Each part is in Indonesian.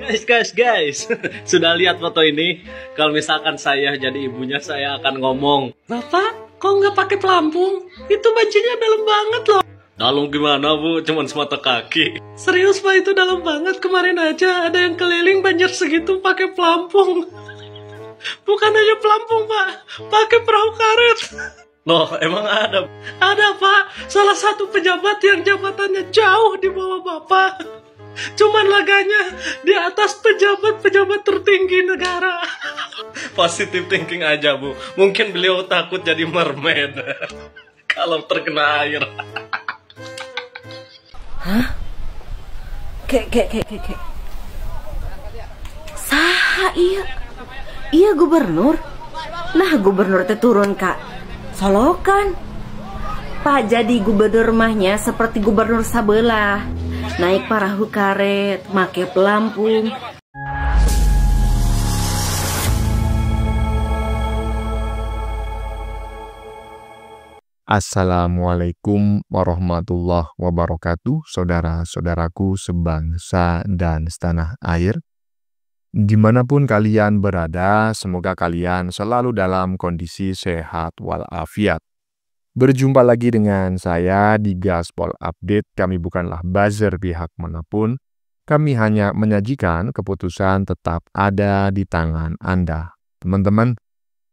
Guys, sudah lihat foto ini? Kalau misalkan saya jadi ibunya, saya akan ngomong, Bapak, kok nggak pakai pelampung? Itu banjirnya dalam banget loh. Dalam gimana, Bu? Cuman semata kaki. Serius, Pak, itu dalam banget. Kemarin aja ada yang keliling banjir segitu pakai pelampung. Bukan hanya pelampung, Pak, pakai perahu karet. Loh, emang ada? Ada, Pak. Salah satu pejabat yang jabatannya jauh di bawah Bapak. Cuman laganya di atas pejabat-pejabat tertinggi negara. Positive thinking aja, Bu. Mungkin beliau takut jadi mermaid kalau terkena air. Hah? Kek. Saha iya? Iya gubernur. Nah gubernur teh turun kak Solokan. Pak jadi gubernur mahnya seperti gubernur sabelah. Naik perahu karet, make pelampung. Assalamualaikum warahmatullahi wabarakatuh, saudara-saudaraku sebangsa dan setanah air. Dimanapun kalian berada, semoga kalian selalu dalam kondisi sehat walafiat. Berjumpa lagi dengan saya di Gaspol Update. Kami bukanlah buzzer pihak manapun. Kami hanya menyajikan keputusan tetap ada di tangan Anda. Teman-teman,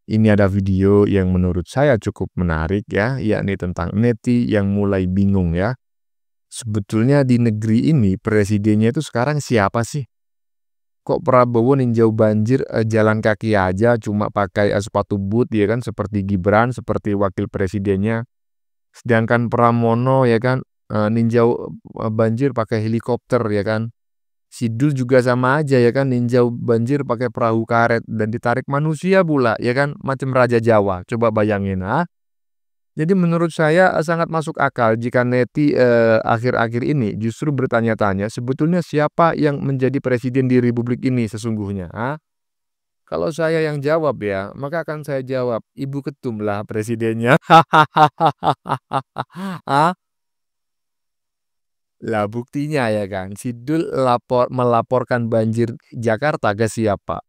ini ada video yang menurut saya cukup menarik ya, yakni tentang neti yang mulai bingung ya. Sebetulnya di negeri ini presidennya itu sekarang siapa sih? Kok Prabowo ninjau banjir jalan kaki aja cuma pakai sepatu boot ya kan, seperti Gibran, seperti wakil presidennya. Sedangkan Pramono ya kan ninjau banjir pakai helikopter ya kan. Sidul juga sama aja ya kan, ninjau banjir pakai perahu karet dan ditarik manusia pula ya kan, macam Raja Jawa. Coba bayangin Jadi menurut saya sangat masuk akal jika neti akhir-akhir ini justru bertanya-tanya sebetulnya siapa yang menjadi presiden di Republik ini sesungguhnya. Kalau saya yang jawab ya, maka akan saya jawab Ibu Ketum lah presidennya. Lah buktinya ya kan, Sidul melaporkan banjir Jakarta ke siapa?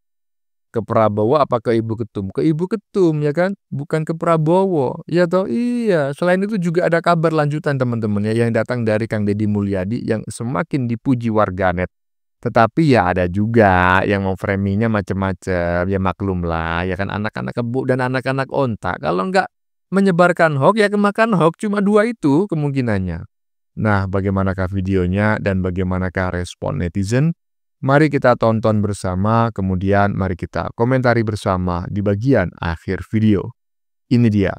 Ke Prabowo apa ke Ibu Ketum? Ke Ibu Ketum ya kan, bukan ke Prabowo. Ya toh iya. Selain itu juga ada kabar lanjutan teman-teman ya yang datang dari Kang Deddy Mulyadi yang semakin dipuji warganet. Tetapi ya ada juga yang mau framingnya macam-macam. Ya maklum lah ya kan, anak-anak kebo dan anak-anak onta. Kalau nggak menyebarkan hoax ya kemakan hoax, cuma dua itu kemungkinannya. Nah, bagaimanakah videonya dan bagaimanakah respon netizen? Mari kita tonton bersama, kemudian mari kita komentari bersama di bagian akhir video. Ini dia.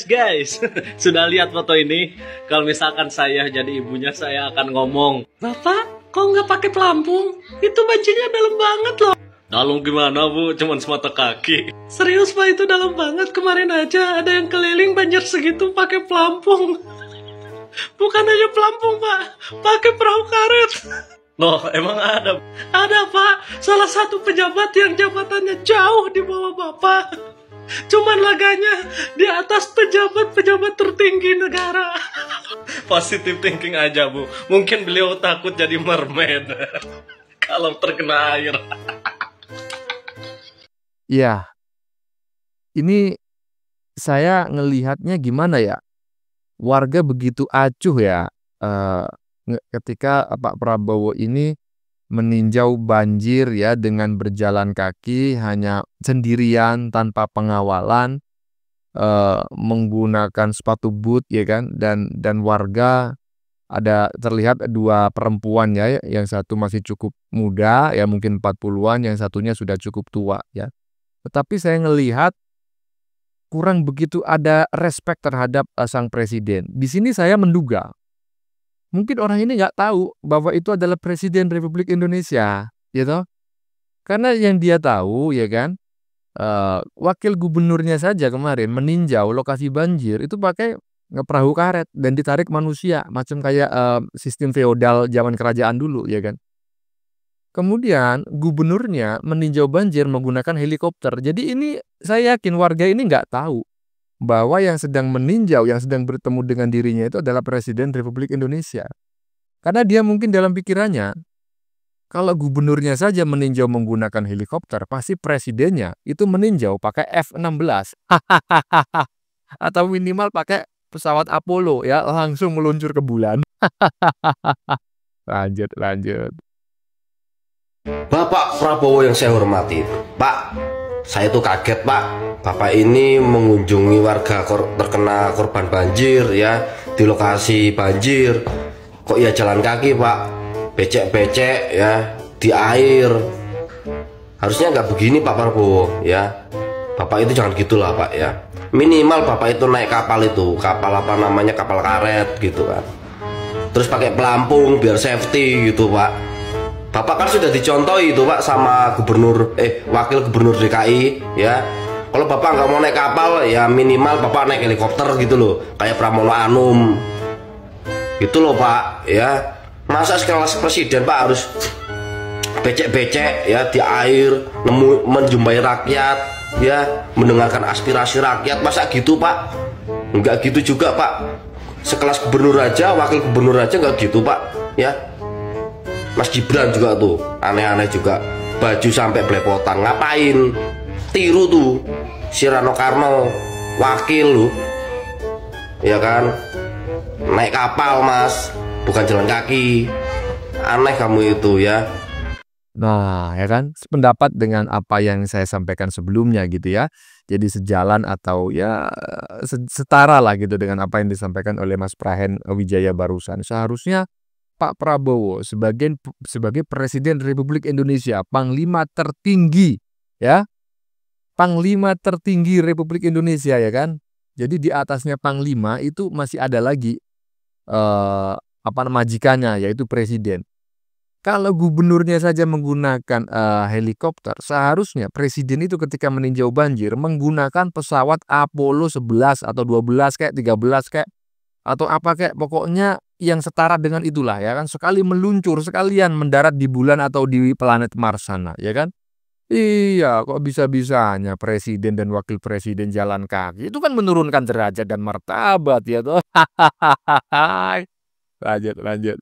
Guys, sudah lihat foto ini? Kalau misalkan saya jadi ibunya, saya akan ngomong, Bapak, kok nggak pakai pelampung? Itu banjirnya dalam banget loh. Dalam gimana, Bu? Cuman semata kaki. Serius, Pak, itu dalam banget. Kemarin aja ada yang keliling banjir segitu pakai pelampung. Bukan hanya pelampung, Pak, pakai perahu karet. Loh, emang ada? Ada, Pak. Salah satu pejabat yang jabatannya jauh di bawah Bapak. Cuman laganya di atas pejabat-pejabat tertinggi negara. Positive thinking aja, Bu. Mungkin beliau takut jadi mermaid kalau terkena air. Ya, ini saya ngelihatnya gimana ya? Warga begitu acuh ya ketika Pak Prabowo ini meninjau banjir ya dengan berjalan kaki hanya sendirian tanpa pengawalan, menggunakan sepatu boot ya kan, dan warga ada terlihat dua perempuan ya, yang satu masih cukup muda ya mungkin 40-an, yang satunya sudah cukup tua ya. Tetapi saya ngelihat kurang begitu ada respect terhadap sang presiden. Di sini saya menduga, mungkin orang ini nggak tahu bahwa itu adalah Presiden Republik Indonesia, gitu. Karena yang dia tahu, ya kan, wakil gubernurnya saja kemarin meninjau lokasi banjir itu pakai perahu karet dan ditarik manusia, macam kayak sistem feodal zaman kerajaan dulu, ya kan. Kemudian gubernurnya meninjau banjir menggunakan helikopter. Jadi ini saya yakin warga ini nggak tahu bahwa yang sedang meninjau, yang sedang bertemu dengan dirinya itu adalah Presiden Republik Indonesia. Karena dia mungkin dalam pikirannya, Kalau gubernurnya saja meninjau menggunakan helikopter, pasti presidennya itu meninjau pakai F-16. Atau minimal pakai pesawat Apollo ya, langsung meluncur ke bulan. Lanjut. Bapak Prabowo yang saya hormati, Pak, saya tuh kaget Pak. Bapak ini mengunjungi warga terkena korban banjir ya, di lokasi banjir. Kok ya jalan kaki Pak, becek-becek ya, di air. Harusnya nggak begini Pak Prabowo ya. Bapak itu jangan gitulah Pak ya. Minimal Bapak itu naik kapal itu, kapal apa namanya, kapal karet gitu kan. Terus pakai pelampung biar safety gitu Pak. Bapak kan sudah dicontohi itu Pak sama wakil gubernur DKI ya. Kalau Bapak nggak mau naik kapal ya minimal Bapak naik helikopter gitu loh, kayak Pramono Anum gitu loh Pak ya. Masa sekelas presiden Pak harus becek-becek ya di air, menjumpai rakyat ya, mendengarkan aspirasi rakyat, masa gitu Pak? Nggak gitu juga Pak. Sekelas gubernur aja, wakil gubernur aja nggak gitu Pak ya. Mas Gibran juga tuh aneh-aneh juga, baju sampai belepotan, ngapain? Tiru tuh si Rano Karno, wakil lu ya kan, naik kapal Mas, bukan jalan kaki. Aneh kamu itu ya. Nah, ya kan, sependapat dengan apa yang saya sampaikan sebelumnya gitu ya. Jadi sejalan atau ya setara lah gitu dengan apa yang disampaikan oleh Mas Prahen Wijaya barusan. Seharusnya Pak Prabowo sebagai Presiden Republik Indonesia, Panglima tertinggi ya, Panglima tertinggi Republik Indonesia ya kan. Jadi di atasnya Panglima itu masih ada lagi majikannya, yaitu Presiden. Kalau gubernurnya saja menggunakan helikopter, seharusnya presiden itu ketika meninjau banjir menggunakan pesawat Apollo 11 atau 12 kayak 13 kayak atau apa kayak, pokoknya yang setara dengan itulah ya kan, sekali meluncur sekalian mendarat di bulan atau di planet Mars sana ya kan. Iya, kok bisa-bisanya presiden dan wakil presiden jalan kaki, itu kan menurunkan derajat dan martabat ya toh. Lanjut.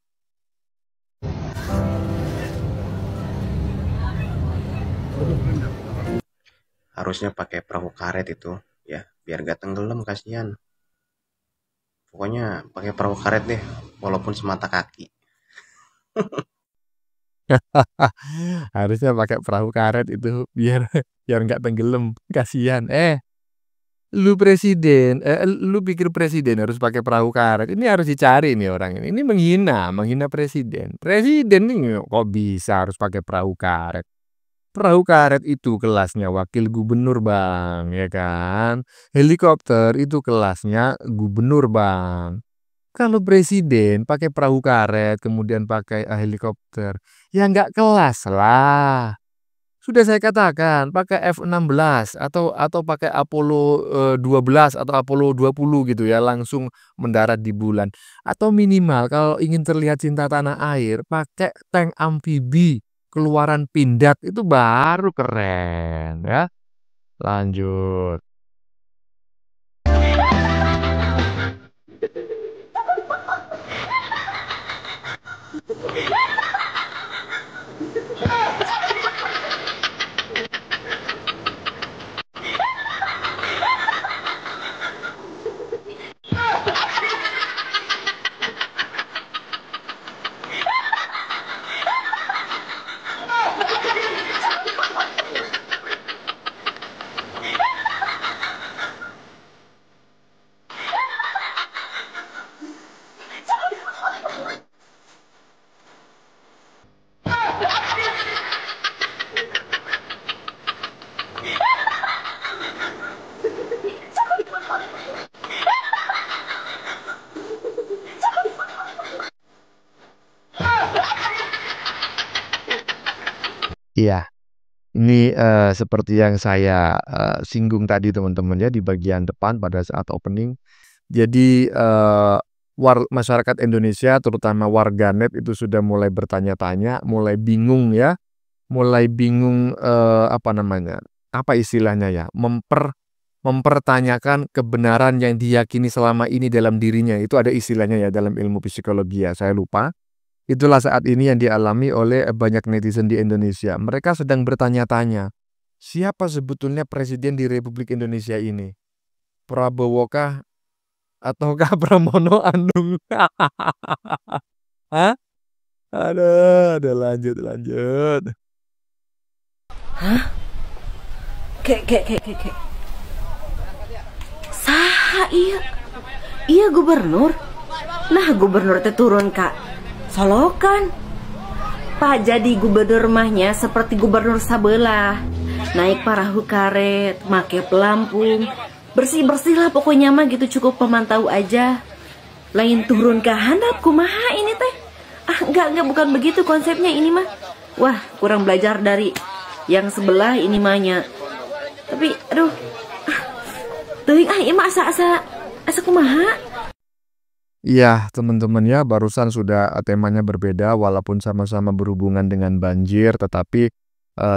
Harusnya pakai perahu karet itu ya, biar gak tenggelam, kasihan. Pokoknya pakai perahu karet deh, walaupun semata kaki. Harusnya pakai perahu karet itu biar nggak tenggelam, kasihan. Lu presiden, lu pikir presiden harus pakai perahu karet? Ini harus dicari nih orang ini. Ini menghina presiden. Presiden ini kok bisa harus pakai perahu karet? Perahu karet itu kelasnya wakil gubernur Bang, ya kan? Helikopter itu kelasnya gubernur Bang. Kalau presiden pakai perahu karet kemudian pakai helikopter, ya nggak kelas lah. Sudah saya katakan, pakai F-16 atau pakai Apollo 12 atau Apollo 20 gitu ya, langsung mendarat di bulan. Atau minimal kalau ingin terlihat cinta tanah air, pakai tank amfibi keluaran Pindad, itu baru keren ya. Lanjut. Iya, ini seperti yang saya singgung tadi teman-teman ya di bagian depan pada saat opening. Jadi masyarakat Indonesia terutama warganet itu sudah mulai bertanya-tanya, mulai bingung ya, apa istilahnya ya, mempertanyakan kebenaran yang diyakini selama ini dalam dirinya. Itu ada istilahnya ya dalam ilmu psikologi ya, saya lupa. Itulah saat ini yang dialami oleh banyak netizen di Indonesia. Mereka sedang bertanya-tanya, siapa sebetulnya presiden di Republik Indonesia ini? Prabowo kah ataukah Pramono Anung? Hah? Aduh, lanjut. Kek. Saha iya? Iya gubernur. Nah gubernur teh turun kak Solokan. Pak jadi gubernur mahnya seperti gubernur sabelah. Naik perahu karet, make pelampung, bersih-bersih lah pokoknya mah gitu, cukup pemantau aja. Lain turun ke handap kumaha ini teh. Enggak bukan begitu konsepnya ini mah. Wah, kurang belajar dari yang sebelah ini mahnya. Tapi aduh. Teuing ieu mah asa kumaha? Iya, teman-teman ya, barusan sudah temanya berbeda walaupun sama-sama berhubungan dengan banjir, tetapi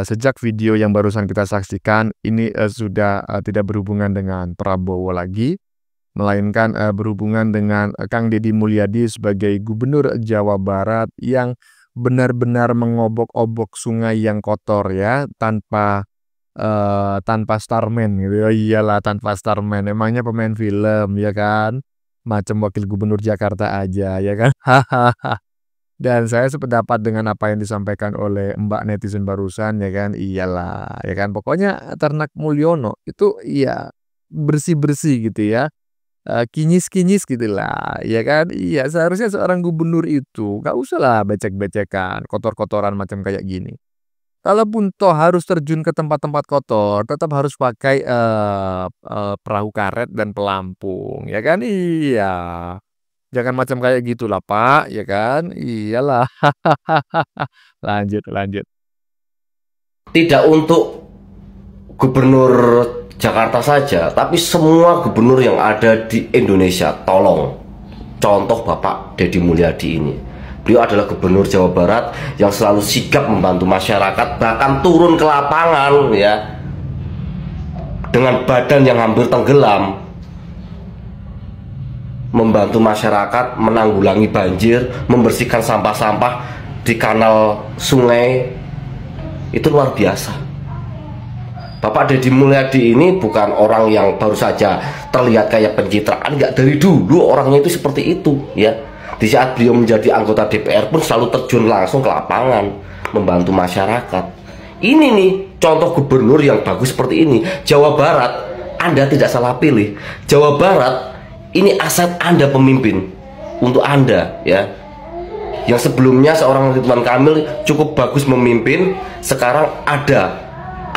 sejak video yang barusan kita saksikan ini sudah tidak berhubungan dengan Prabowo lagi, melainkan berhubungan dengan Kang Deddy Mulyadi sebagai Gubernur Jawa Barat yang benar-benar mengobok-obok sungai yang kotor ya, tanpa starman gitu. Oh iyalah, tanpa starman. Emangnya pemain film ya kan? Macam wakil gubernur Jakarta aja ya kan? Dan saya sependapat dengan apa yang disampaikan oleh Mbak netizen barusan ya kan? Iyalah ya kan? Pokoknya Ternak Mulyono itu iya bersih-bersih gitu ya. Kinyis-kinyis gitulah ya kan? Iya, seharusnya seorang gubernur itu gak usah lah becek-becekan, kotor-kotoran macam kayak gini. Kalaupun toh harus terjun ke tempat-tempat kotor, tetap harus pakai perahu karet dan pelampung, ya kan? Iya. Jangan macam kayak gitulah, Pak, ya kan? Iyalah. Lanjut. Tidak untuk gubernur Jakarta saja, tapi semua gubernur yang ada di Indonesia, tolong contoh Bapak Deddy Mulyadi ini. Beliau adalah gubernur Jawa Barat yang selalu sigap membantu masyarakat, bahkan turun ke lapangan ya, dengan badan yang hampir tenggelam, membantu masyarakat menanggulangi banjir, membersihkan sampah-sampah di kanal sungai. Itu luar biasa. Bapak Deddy Mulyadi ini bukan orang yang baru saja terlihat kayak pencitraan, enggak, dari dulu orangnya itu seperti itu ya. Di saat beliau menjadi anggota DPR pun selalu terjun langsung ke lapangan membantu masyarakat. Ini nih contoh gubernur yang bagus seperti ini. Jawa Barat, Anda tidak salah pilih. Jawa Barat ini aset Anda, pemimpin untuk Anda ya. Yang sebelumnya seorang Ridwan Kamil cukup bagus memimpin, sekarang ada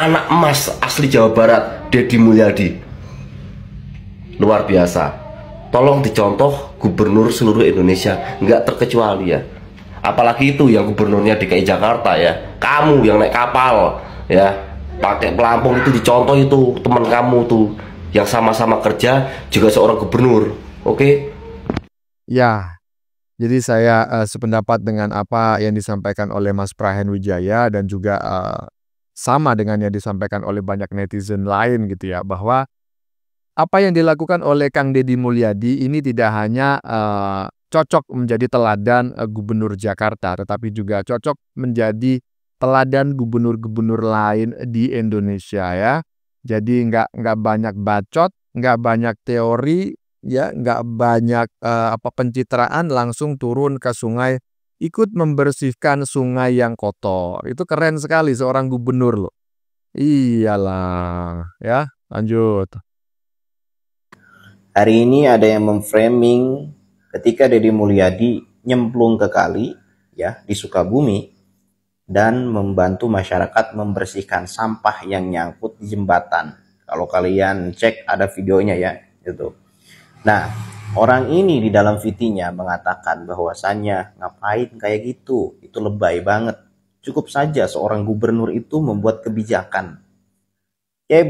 anak emas asli Jawa Barat, Deddy Mulyadi. Luar biasa. Tolong dicontoh gubernur seluruh Indonesia, nggak terkecuali ya. Apalagi itu yang gubernurnya DKI Jakarta ya. Kamu yang naik kapal ya, pakai pelampung, itu dicontoh, itu teman kamu tuh yang sama-sama kerja juga seorang gubernur. Oke? Ya, jadi saya sependapat dengan apa yang disampaikan oleh Mas Prahen Wijaya dan juga sama dengan yang disampaikan oleh banyak netizen lain gitu ya, bahwa apa yang dilakukan oleh Kang Deddy Mulyadi ini tidak hanya cocok menjadi teladan gubernur Jakarta, tetapi juga cocok menjadi teladan gubernur-gubernur lain di Indonesia ya. Jadi nggak banyak bacot, nggak banyak teori, ya nggak banyak pencitraan, langsung turun ke sungai, ikut membersihkan sungai yang kotor. Itu keren sekali seorang gubernur loh. Iyalah ya, lanjut. Hari ini ada yang memframing ketika Deddy Mulyadi nyemplung ke kali ya di Sukabumi dan membantu masyarakat membersihkan sampah yang nyangkut di jembatan. Kalau kalian cek ada videonya ya, gitu. Nah, orang ini di dalam VT-nya mengatakan bahwasannya ngapain kayak gitu, itu lebay banget. Cukup saja seorang gubernur itu membuat kebijakan.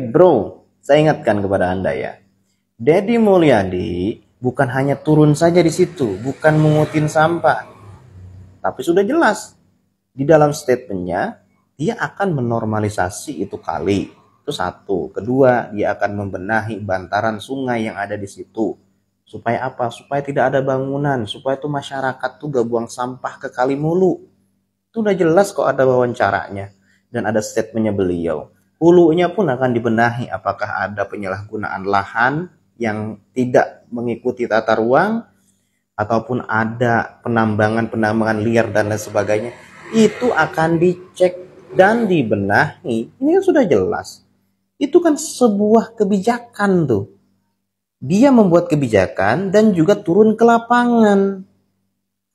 Bro, saya ingatkan kepada Anda ya. Deddy Mulyadi bukan hanya turun saja di situ, bukan mengutin sampah. Tapi sudah jelas di dalam statementnya dia akan menormalisasi itu kali. Itu satu. Kedua, dia akan membenahi bantaran sungai yang ada di situ. Supaya apa? Supaya tidak ada bangunan, supaya tuh masyarakat tuh gak buang sampah ke kali mulu. Itu udah jelas kok ada wawancaranya dan ada statementnya beliau. Hulunya pun akan dibenahi apakah ada penyalahgunaan lahan yang tidak mengikuti tata ruang ataupun ada penambangan liar dan lain sebagainya. Itu akan dicek dan dibenahi. Ini kan sudah jelas. Itu kan sebuah kebijakan tuh. Dia membuat kebijakan dan juga turun ke lapangan.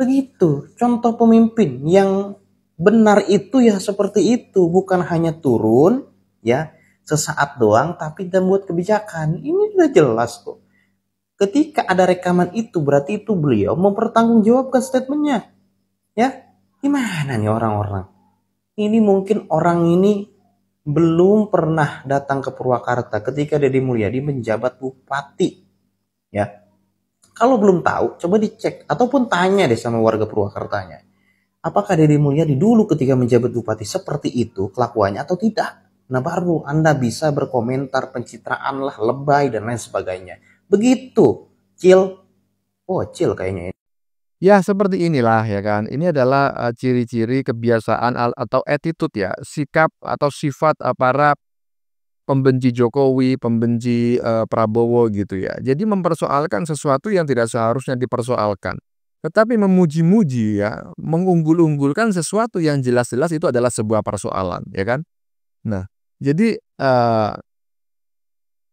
Begitu. Contoh pemimpin yang benar itu ya seperti itu. Bukan hanya turun ya sesaat doang tapi dan buat kebijakan. Ini sudah jelas kok. Ketika ada rekaman itu berarti itu beliau mempertanggungjawabkan statementnya. Ya, gimana nih orang-orang? Ini mungkin orang ini belum pernah datang ke Purwakarta ketika Deddy Mulyadi menjabat bupati. Ya. Kalau belum tahu, coba dicek ataupun tanya deh sama warga Purwakartanya. Apakah Deddy Mulyadi dulu ketika menjabat bupati seperti itu kelakuannya atau tidak? Nah, baru Anda bisa berkomentar pencitraan lah, lebay dan lain sebagainya. Begitu. Cil. Oh, Cil kayaknya. Ya, seperti inilah ya kan. Ini adalah ciri-ciri kebiasaan atau attitude ya, sikap atau sifat para pembenci Jokowi, pembenci Prabowo gitu ya. Jadi mempersoalkan sesuatu yang tidak seharusnya dipersoalkan. Tetapi memuji-muji ya, mengunggul-unggulkan sesuatu yang jelas-jelas itu adalah sebuah persoalan, ya kan? Nah, jadi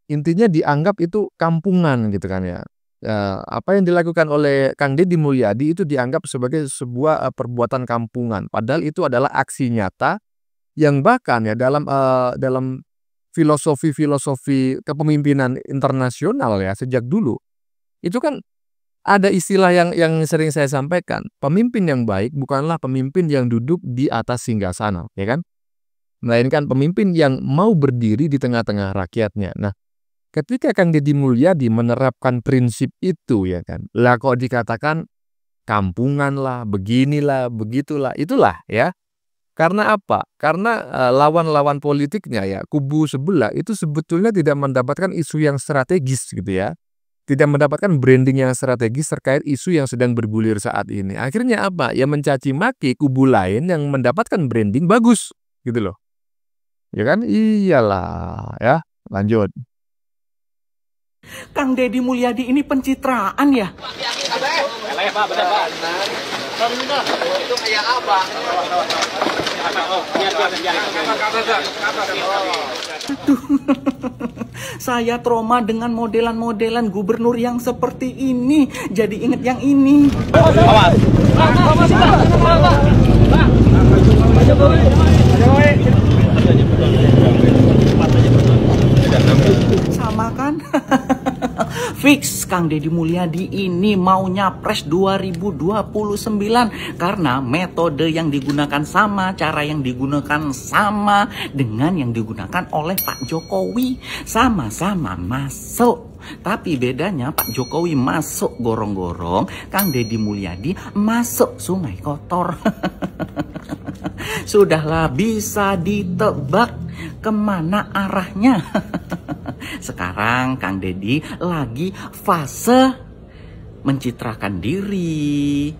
intinya dianggap itu kampungan gitu kan ya. Apa yang dilakukan oleh Kang Deddy Mulyadi itu dianggap sebagai sebuah perbuatan kampungan. Padahal itu adalah aksi nyata yang bahkan ya dalam filosofi kepemimpinan internasional ya sejak dulu. Itu kan ada istilah yang sering saya sampaikan. Pemimpin yang baik bukanlah pemimpin yang duduk di atas singgasana, ya kan? Melainkan pemimpin yang mau berdiri di tengah-tengah rakyatnya. Nah, ketika Kang Deddy Mulyadi menerapkan prinsip itu ya kan, lah kok dikatakan kampungan lah, beginilah, begitulah, itulah ya. Karena apa? Karena lawan-lawan politiknya ya, kubu sebelah itu sebetulnya tidak mendapatkan isu yang strategis gitu ya. Tidak mendapatkan branding yang strategis terkait isu yang sedang bergulir saat ini. Akhirnya apa? Ya mencaci maki kubu lain yang mendapatkan branding bagus gitu loh. Ya kan? Iyalah ya. Lanjut. Kang Deddy Mulyadi ini pencitraan ya? Itu kayak apa? Aduh, saya trauma dengan modelan-modelan gubernur yang seperti ini. Jadi inget yang ini. Sama kan? Fix Kang Deddy Mulyadi ini mau nyapres 2029 karena metode yang digunakan sama, cara yang digunakan sama dengan yang digunakan oleh Pak Jokowi. Sama-sama masuk. Tapi bedanya Pak Jokowi masuk gorong-gorong, Kang Deddy Mulyadi masuk sungai kotor. Sudahlah, bisa ditebak kemana arahnya. Sekarang Kang Deddy lagi fase mencitrakan diri,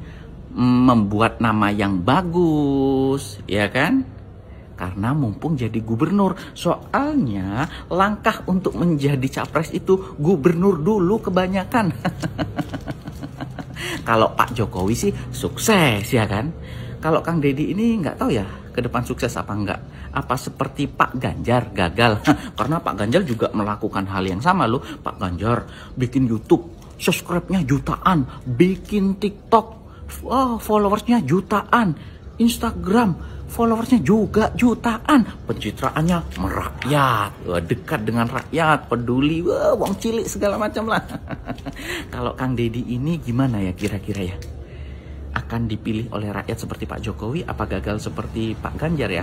membuat nama yang bagus, ya kan? Karena mumpung jadi gubernur. Soalnya langkah untuk menjadi capres itu gubernur dulu kebanyakan. Kalau Pak Jokowi sih sukses ya kan. Kalau Kang Deddy ini nggak tahu ya ke depan sukses apa enggak. Apa seperti Pak Ganjar gagal? Karena Pak Ganjar juga melakukan hal yang sama loh. Pak Ganjar bikin YouTube, subscribe-nya jutaan, bikin TikTok, followersnya jutaan, Instagram, followersnya juga jutaan, pencitraannya merakyat, dekat dengan rakyat, peduli, wong cilik segala macam lah. Kalau Kang Deddy ini gimana ya kira-kira ya? Akan dipilih oleh rakyat seperti Pak Jokowi apa gagal seperti Pak Ganjar ya?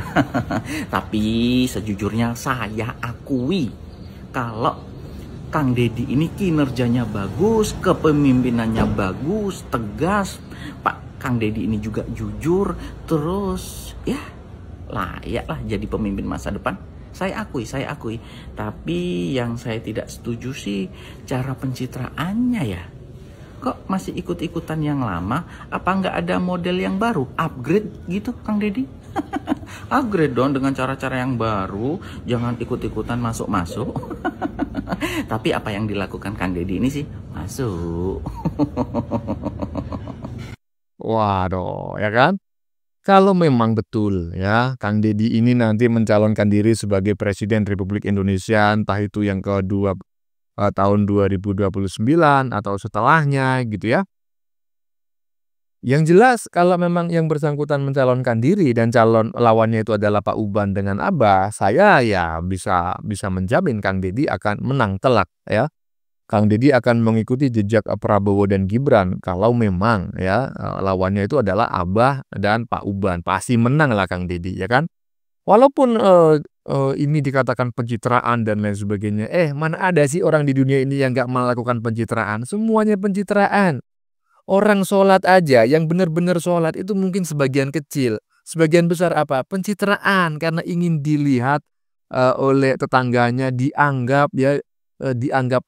Tapi sejujurnya saya akui kalau Kang Deddy ini kinerjanya bagus, kepemimpinannya bagus, tegas. Pak Kang Deddy ini juga jujur, terus ya layak lah jadi pemimpin masa depan. Saya akui. Tapi yang saya tidak setuju sih cara pencitraannya ya. Kok masih ikut-ikutan yang lama? Apa nggak ada model yang baru? Upgrade gitu, Kang Deddy? Upgrade dong dengan cara-cara yang baru. Jangan ikut-ikutan masuk-masuk. Tapi apa yang dilakukan Kang Deddy ini sih? Masuk. Waduh, ya kan? Kalau memang betul ya, Kang Deddy ini nanti mencalonkan diri sebagai Presiden Republik Indonesia, entah itu yang kedua tahun 2029 atau setelahnya gitu ya. Yang jelas kalau memang yang bersangkutan mencalonkan diri dan calon lawannya itu adalah Pak Uban dengan Abah, saya ya bisa menjamin Kang Deddy akan menang telak ya. Kang Deddy akan mengikuti jejak Prabowo dan Gibran kalau memang ya lawannya itu adalah Abah dan Pak Uban. Pasti menang lah Kang Deddy ya kan. Walaupun ini dikatakan pencitraan dan lain sebagainya. Mana ada sih orang di dunia ini yang nggak melakukan pencitraan? Semuanya pencitraan. Orang sholat aja yang benar-benar sholat itu mungkin sebagian kecil. Sebagian besar apa? Pencitraan karena ingin dilihat oleh tetangganya, dianggap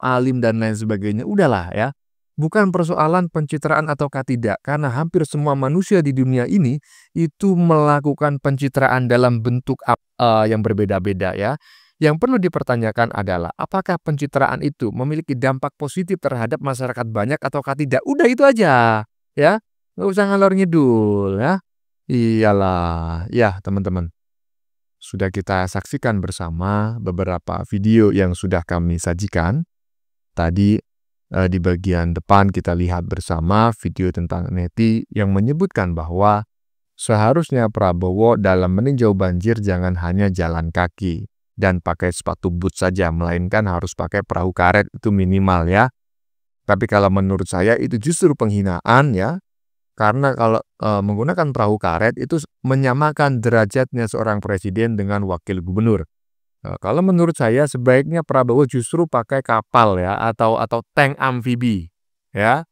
alim dan lain sebagainya. Udahlah ya. Bukan persoalan pencitraan ataukah tidak, karena hampir semua manusia di dunia ini itu melakukan pencitraan dalam bentuk yang berbeda-beda ya. Yang perlu dipertanyakan adalah apakah pencitraan itu memiliki dampak positif terhadap masyarakat banyak ataukah tidak. Udah itu aja ya. Nggak usah ngalor ngidul ya. Iyalah ya teman-teman. Sudah kita saksikan bersama beberapa video yang sudah kami sajikan. Tadi di bagian depan kita lihat bersama video tentang Neti yang menyebutkan bahwa seharusnya Prabowo dalam meninjau banjir jangan hanya jalan kaki dan pakai sepatu boot saja, melainkan harus pakai perahu karet itu minimal ya. Tapi kalau menurut saya itu justru penghinaan ya. Karena kalau menggunakan perahu karet itu menyamakan derajatnya seorang presiden dengan wakil gubernur. Kalau menurut saya sebaiknya Prabowo justru pakai kapal ya atau tank amfibi ya,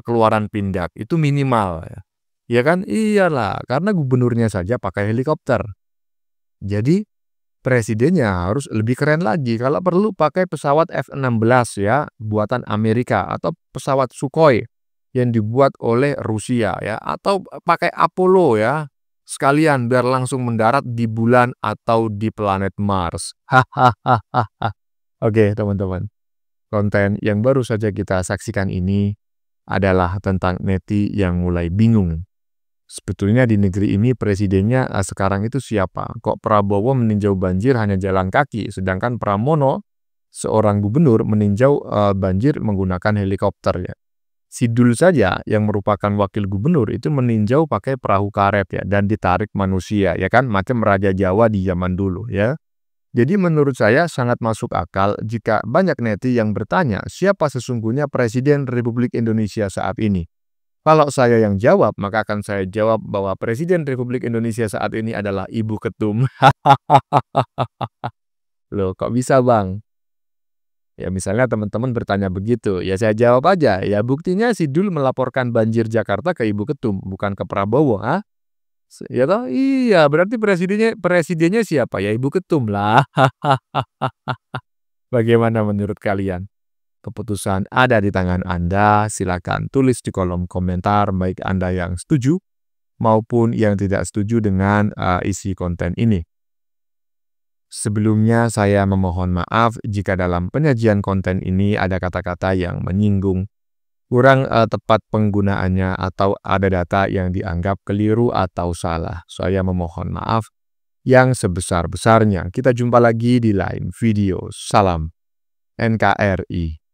keluaran pindad itu minimal ya. Ya kan? Iyalah, karena gubernurnya saja pakai helikopter. Jadi presidennya harus lebih keren lagi. Kalau perlu pakai pesawat F-16 ya, buatan Amerika atau pesawat Sukhoi yang dibuat oleh Rusia ya, atau pakai Apollo ya. Sekalian biar langsung mendarat di bulan atau di planet Mars. Hahaha. Oke, teman-teman. Konten yang baru saja kita saksikan ini adalah tentang Neti yang mulai bingung. Sebetulnya di negeri ini presidennya sekarang itu siapa? Kok Prabowo meninjau banjir hanya jalan kaki, sedangkan Pramono, seorang gubernur, meninjau banjir menggunakan helikopter ya. Sidul saja yang merupakan wakil gubernur itu meninjau pakai perahu karet ya dan ditarik manusia ya kan, macam Raja Jawa di zaman dulu ya. Jadi menurut saya sangat masuk akal jika banyak neti yang bertanya siapa sesungguhnya Presiden Republik Indonesia saat ini. Kalau saya yang jawab, maka akan saya jawab bahwa Presiden Republik Indonesia saat ini adalah Ibu Ketum. Loh, kok bisa Bang? Ya misalnya teman-teman bertanya begitu, ya saya jawab aja. Ya buktinya Sidul melaporkan banjir Jakarta ke Ibu Ketum, bukan ke Prabowo. Ya toh? Iya, berarti presidennya siapa? Ya Ibu Ketum lah. Bagaimana menurut kalian? Keputusan ada di tangan Anda. Silakan tulis di kolom komentar baik Anda yang setuju maupun yang tidak setuju dengan isi konten ini. Sebelumnya saya memohon maaf jika dalam penyajian konten ini ada kata-kata yang menyinggung, kurang tepat penggunaannya atau ada data yang dianggap keliru atau salah. Saya memohon maaf yang sebesar-besarnya. Kita jumpa lagi di lain video. Salam NKRI.